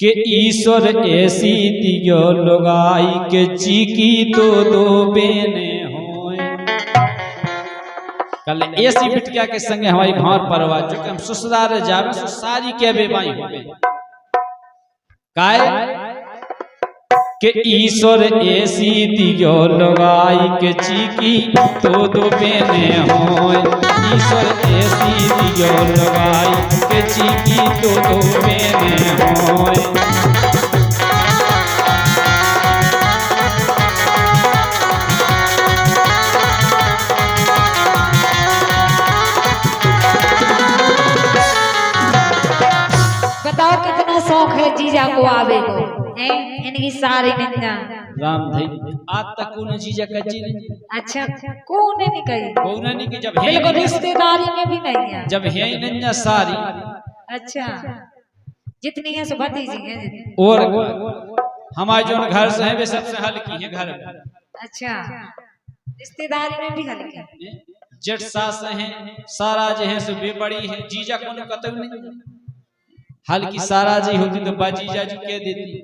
कि ईश्वर ऐसी दियो लगाई के चीकी तो दो बेने होए। कल ऐसी बिटिया के संगे हमारी भार परवा जो कि हम ससुराल जावे सो सारी के बेबाई होवे काय कि ईश्वर ऐसी दियो लगाई के चीकी तो दो बेने होए। ईश्वर ऐसी दियो लगाई के चीकी तो दो बेने होए। बताओ कितना शौक है जीजा को आवे को इनकी सारी निंदा। राम भाई आज तक कौन जीजा कच्ची नहीं। अच्छा कौन है नहीं कही कौन नहीं कि जब है बिल्कुल रिश्तेदारी में भी नहीं है जब है ही नहीं सारी। अच्छा जितनी है सो भतीजी है और हमारे जो घर से है वे सबसे हल्की है घर में। अच्छा रिश्तेदारी में भी हल्की जेठ सास है सारा जो है सो भी बड़ी है जीजा को कतई नहीं हल्की सारा जी होती तो बाजीजा जी कह देती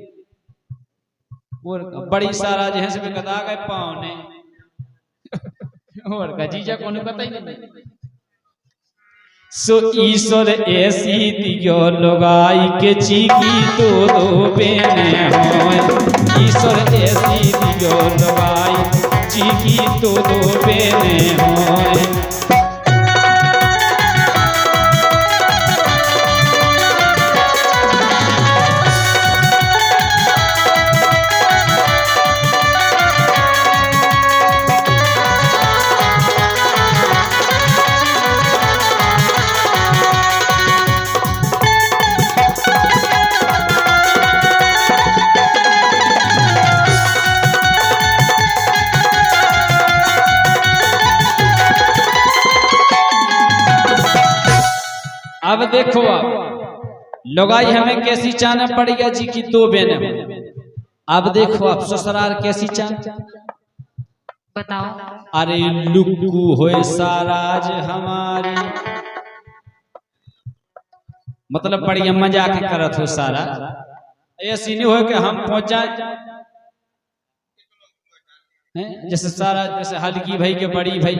और बड़ी सारा जो है सब कदा गए पाँव ने और का जीजा को पता ही नहीं। सो ईश्वर ऐसी दियो लगाई के चीकी तो दो बेने होए। ईश्वर ऐसी दियो लगाई चीकी तो दो बेने होए। अब देखो आप लगाई हमें कैसी चाना पड़ेगा जी की दो बहने। अब देखो आप ससुराल कैसी चान बताओ। अरे लुक्कू होए साराज हमारी मतलब बढ़िया मजाक करत हो सारा ऐसी नहीं हो कि हम पहुंच जाए जैसे सारा जैसे हल्की भाई के बड़ी भाई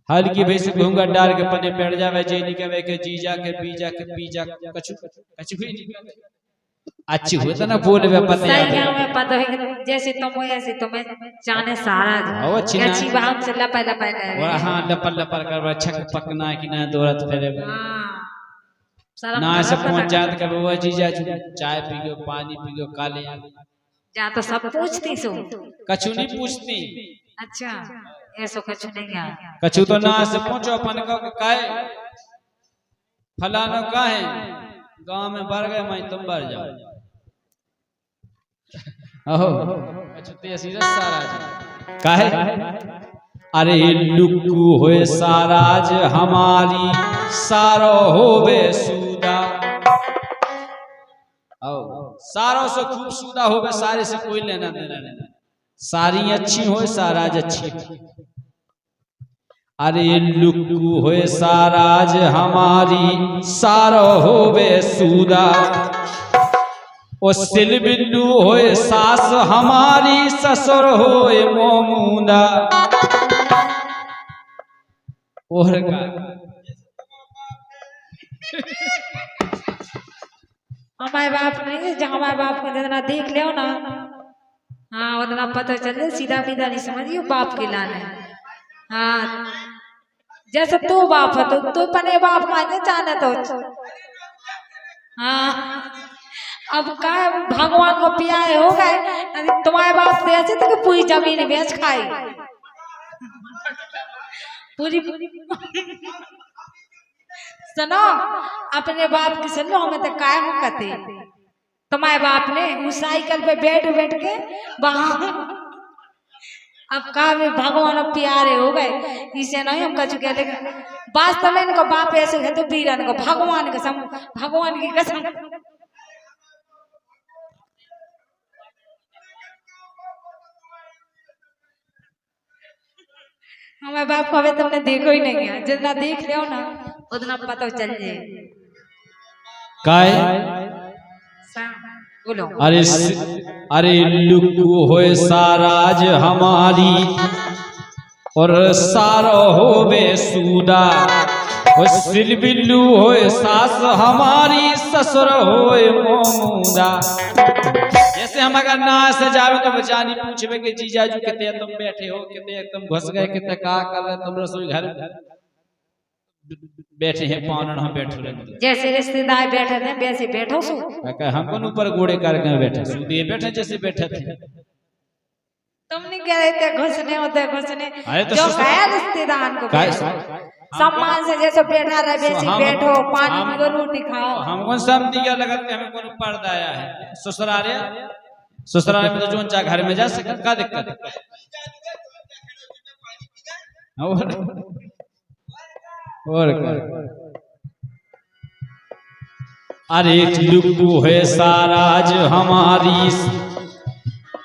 हल्की भाई से घूंघट डाल के पने पेड़ जावे जे निकवे के जीजा के पीजा कछु कछु भी अच्छी हुए तो ना बोलवे पता सही है मैं पता है जैसे तुम ऐसे तुम्हें जाने सारा अच्छी बात से लपा लपा कर और हां लपल लपल कर छक पकना कि ना दौड़त फिरे सारा ना से पहुंच जात के वो जीजा चाय पीओ पानी पीओ काले जा तो सब पूछती सो कछु नहीं पूछती। अच्छा ऐसो कछु नहीं है कछु तो ना से पूछो अपन को काहे फलाना काहे गांव में बढ़ गए मैं तुम बढ़ जाओ ओहो कछु ते सीधा सारा काहे अरे लुक्कू होए साराज हमारी सारो होवे सूदा। ओ सारों से खूब सूदा होवे सारे से कोई लेना देना नहीं सारी अच्छी हो साराज अच्छी। अरे लुक्कू होए साराज हमारी सारो होवे सूदा। ओ सिल बिल्लू होए सास हमारी ससुर होए मोमूदा। और हमारे बाप नहीं जहाँ हमारे बाप को जितना देख लियो ना हाँ उतना पता चले सीधा सीधा नहीं समझियो बाप के लाने। हाँ जैसे तू बाप है तो तू पने बाप माने जाने तो हाँ अब का भगवान को पियाए हो गए तुम्हारे बाप से ऐसे तो पूरी जमीन बेच खाई पूरी सुनो अपने बाप की सुनो हमें तो काय हो कहते तुम्हारे बाप ने उस साइकिल पे बैठ के वहां अब का भगवान प्यारे हो गए इसे नहीं हम कछु कहते वास्तव में इनको बाप ऐसे है तो वीरन को भगवान कसम भगवान की कसम हमारे बाप को अभी तुमने देखो ही नहीं है जितना देख लियो ना उतना पता चल जाए काय बोलो। अरे लुकु होए साराज हमारी और सारो होवे सूदा, और सिलबिल्लू होए सास हमारी, ससुर होए मोमूदा। जैसे हम अगर ना सजावे तो बचानी पूछवे कि जीजाजू कितने तुम बैठे हो, कितने तुम घुस गए, कितने का कर रहे तुम रसोई घर बैठे हैं, पावन हम बैठे रहे। जैसे रिश्तेदार बैठे थे वैसे बैठो सो। हम ऊपर घोड़े करके बैठे सूदिए बैठे जैसे बैठे थे। तुम नहीं कह रहे थे घुसने होते घुसने, तो जो गया रिश्तेदार को सम्मान से जैसे बैठा रहे वैसे बैठो, पानी पियो, रोटी खाओ। हमको सब दिया लगते हमें कौन पर्दा आया है ससुराल में तो जोन चा घर में जा सके, का दिक्कत और अरे लुकु है साराज हमारी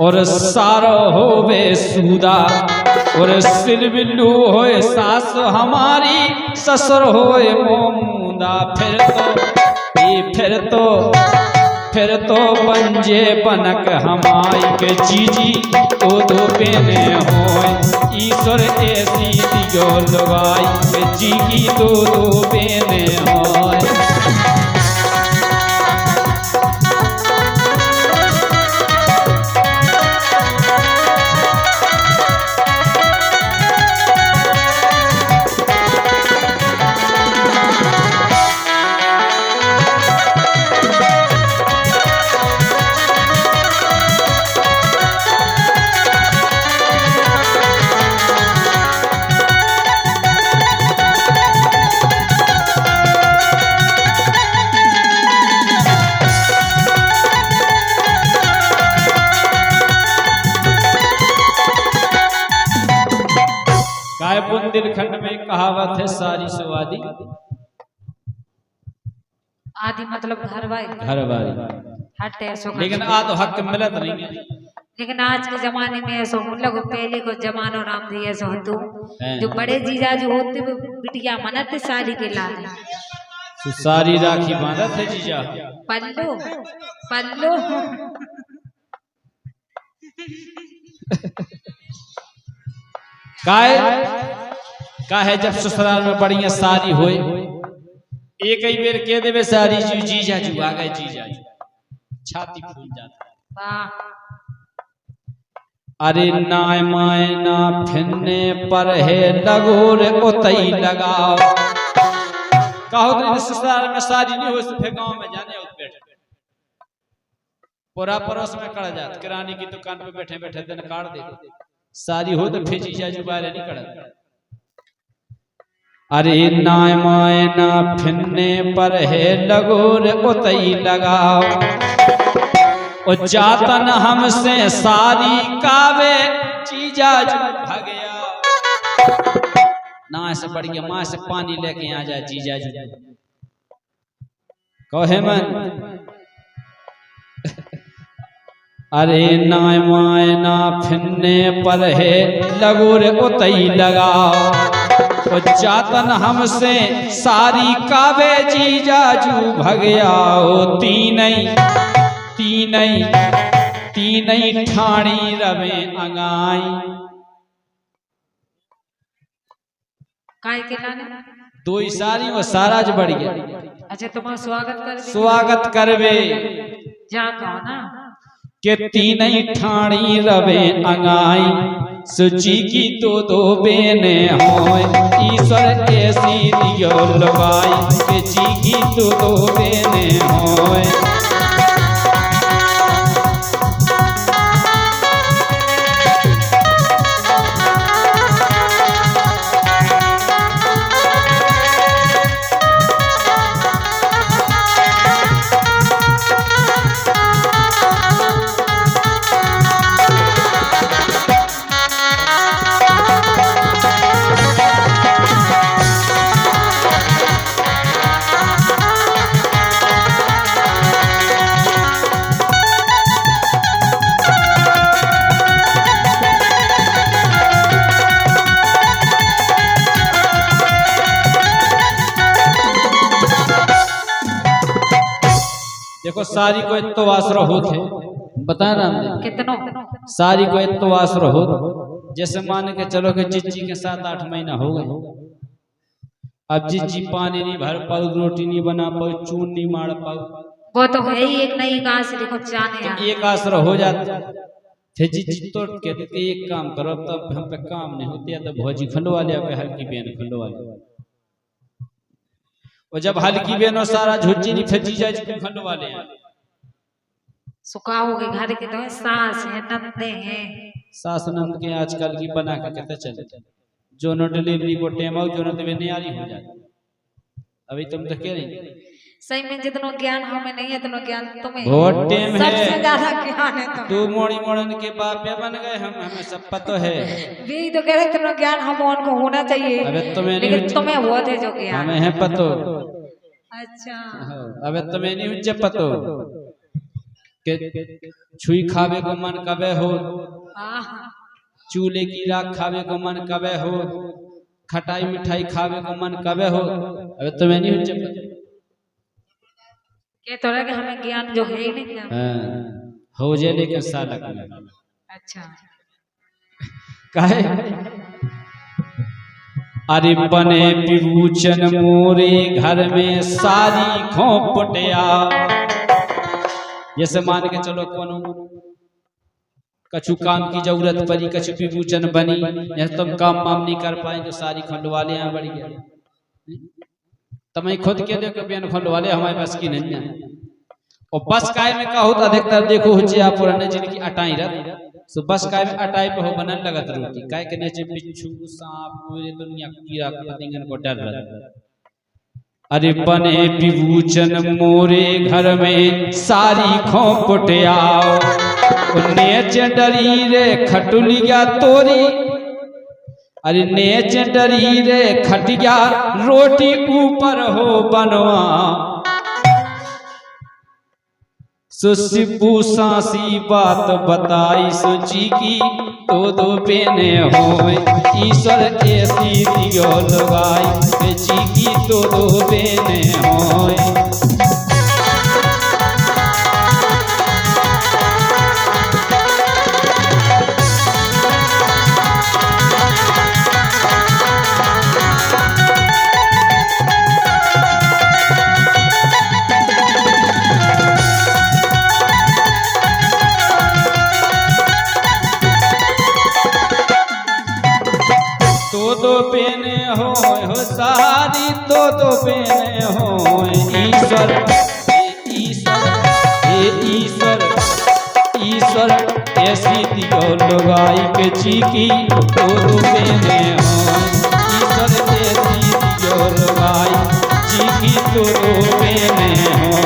और सारो होवे सूदा, और सिलबिल्लू होए सास हमारी, ससुर होए मोमूदा। फिर तो पंजे बनक हमाई के जीजी तो दो बेने होए, ईश्वर ऐसी दियो लगाई के जी की दो बेने होए। बुंदेलखंड में कहावत है सारी सुवादी, आदि मतलब घर वाली हट ऐसो, लेकिन आधो हक मिलत नहीं है। लेकिन आज के जमाने में ऐसा मतलब पहले को जमानो नाम थी ऐसा होतो, जो बड़े जीजा जो होते वो बिटिया मनत साली के लाल सारी राखी बांधत है जीजा पल्लो पल्लो। का है जब ससुराल में बढ़िया सारी होए, एक ही बेर कह देवे सारी जीजा जू आ गए, जीजा छाती फूल जाता। अरे नाय माय ना फिरने पर है लगोर उतई लगाओ। कहो तो ससुराल में सारी नहीं हो फिर गांव में जाने उस बैठे पूरा पड़ोस में कड़ जात, किरानी की दुकान पे बैठे बैठे दिन काट दे। सारी हो तो फिर जीजा जू बाहर नहीं कड़। अरे नाय माय ना फिरने पर है लगोर उतई लगाओ, और जातन हमसे सारी कावे जीजा जू भगया। ना से बढ़िया माँ से पानी लेके आ जाए जीजा जू कहे मन। अरे नाय माय ना फिरने पर है लगोर उतई लगाओ, और जातन हमसे सारी कावे जीजा जू भगयाओ। तीनई ठाणी रवे अंगाई। काय के लाने दो ही सारी वो सारा जो बढ़ गया। अच्छा तुम्हारा स्वागत करवे जा कहो ना के तीनई ठाणी रवे अंगाई, सुची की दो बेने होए, ईश्वर ऐसी दियो लगाई के जी की दो बेने होए। देखो सारी को इतो आसरो होते बता ना हमने कितनो सारी को इतो आसरो हो जैसे मान के चलो कि जीजी के 7-8 महीना हो गए। अब जीजी पानी नहीं भर पाऊ, रोटी नहीं बना पाऊ, चून नहीं मार पाऊ, वो तो है ही एक नई कहां से देखो जाने तो एक आसरा हो जाता। फिर जीजी तो कहते थे एक काम करो, तब हम पे काम नहीं होती है तो भौजी खंडवा लिया पे हल्की बेन खंडवा लिया। और जब हल्की बेन और सारा झुज्जी नहीं फिर जीजा जी खंडवा ले सुखाओगे घर के तो सास है नंदे हैं। सास नंद के आजकल की बना के कहते चले जो नो डिलीवरी को टेम आओ जो नो तो नहीं आ रही हो जाती। अभी तुम तो कह रही सही में जितना ज्ञान हमें नहीं है उतना ज्ञान तुम्हें बहुत टेम है, सबसे ज्यादा ज्ञान है तू मोड़ी मोड़न के बाप या बन गए हम, हमें सब पता है। भी तो कह रहे इतना ज्ञान हम उनको होना चाहिए। अबे तुम्हें नहीं लेकिन तुम्हें बहुत है जो ज्ञान हमें है पतो। अच्छा अबे तुम्हें नहीं उच्च पतो के छुई खावे को मन कबे हो, चूल्हे की राख खावे को मन कबे हो, खटाई मिठाई खावे को मन कबे हो। अबे तुम्हें नहीं उच्च पतो के तो कि हमें ज्ञान जो है ही नहीं है। हो जे लेकिन सालक में अच्छा काहे अरे बने विभूषण मोरे घर में सारी खोपटिया। जैसे मान के चलो कोनो कछु काम की जरूरत पड़ी, कछु विभूषण बनी, जैसे तुम काम वाम नहीं कर पाए तो सारी खंडवाले यहाँ बढ़ गया। तुम्हें खुद के देखो बेन खंडवाले हमारे बस की नहीं है। और बस काय में का होता अधिकतर देखो हुचिया पुराने जिनकी अटाई रत सो बस काय में अटाई पे हो बनन लगत रोटी काय के नीचे बिच्छू सांप पूरी दुनिया कीड़ा पतिंगन को डर रहा। अरे बने विभूषण मोरे घर में सारी खोपटिया, नेच डरी रे खटुलिया तोरी, अरे नेच डरी रे खटिया रोटी ऊपर हो बनवा। सुशिपू सासी बात बताई सुची की तो दो बेने होए, ईश्वर ऐसी दियो लगाई जी की तो दो बेने होए। तो बेने हो सारी तो बेने हो। ईश्वर ईश्वर ईश्वर ऐसी दियो लगाई के चीकी तो बेने हो। ईश्वर ऐसी दियो लगाई चीकी तो बेने हो।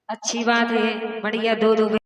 अच्छी बात है, बढ़िया दो